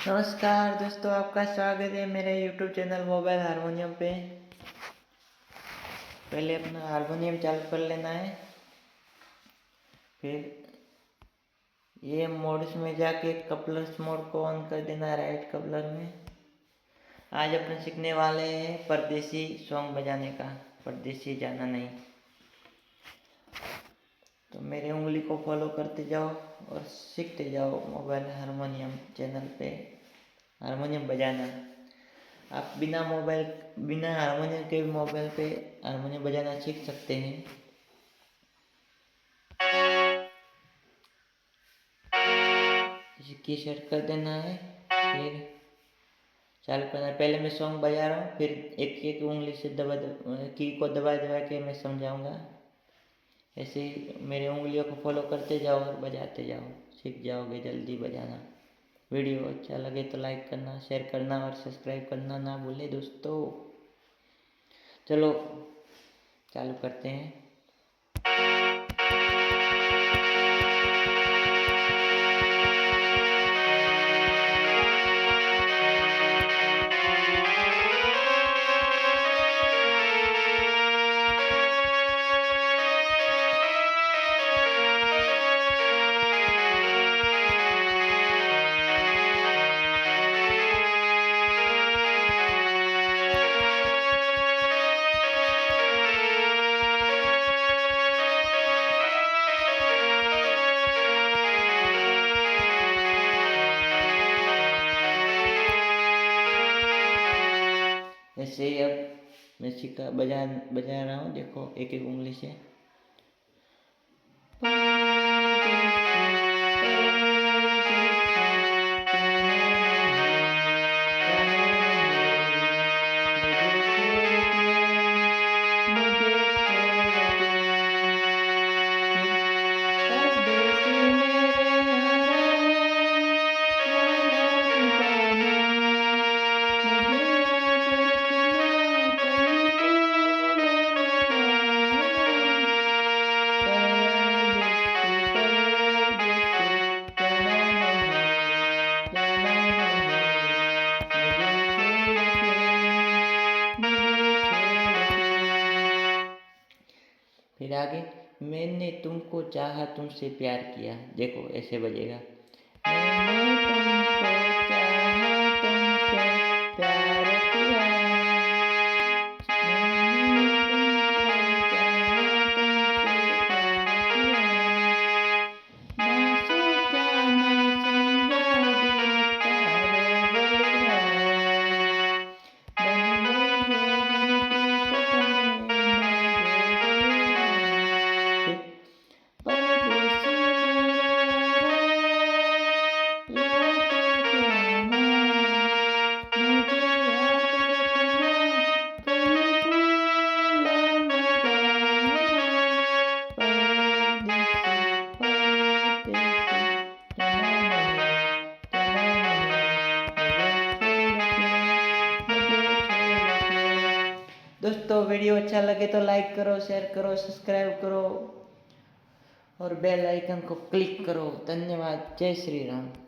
नमस्कार दोस्तों, आपका स्वागत है मेरे यूट्यूब चैनल मोबाइल हारमोनियम पे। पहले अपना हारमोनियम चालू कर लेना है, फिर ये मोड्स में जाके कपलर्स मोड को ऑन कर देना है राइट कपलर में। आज अपन सीखने वाले हैं परदेसी सॉन्ग बजाने का, परदेसी जाना नहीं। तो मेरे उंगली को फॉलो करते जाओ और सीखते जाओ मोबाइल हारमोनियम चैनल पे हारमोनियम बजाना। आप बिना हारमोनियम के भी मोबाइल पे हारमोनियम बजाना सीख सकते हैं। इसे की सेट कर देना है, फिर चालू करना है। पहले मैं सॉन्ग बजा रहा हूँ, फिर एक एक उंगली से की को दबा दबा के मैं समझाऊंगा। ऐसे ही मेरे उंगलियों को फॉलो करते जाओ और बजाते जाओ, सीख जाओगे जल्दी बजाना। वीडियो अच्छा लगे तो लाइक करना, शेयर करना और सब्सक्राइब करना ना भूले दोस्तों। चलो चालू करते हैं। ऐसे ही अब मैं बजा रहा हूँ, देखो एक एक उंगली से। फिर आगे, मैंने तुमको चाहा तुमसे प्यार किया, देखो ऐसे बजेगा। मैंने तुमको चाहा तुमसे प्यार किया, ना सोचा ना समझा दिल पागल हो गया, बन गई जोगन प्रीत तने परदेसी मेरे यारा लौट के आना, मुझे याद रखना कहीं भूल न जाना, परदेसी परदेसी जाना नहीं, मुझे छोड़ के। दोस्तों वीडियो अच्छा लगे तो लाइक करो, शेयर करो, सब्सक्राइब करो और बेल आइकन को क्लिक करो। धन्यवाद। जय श्री राम।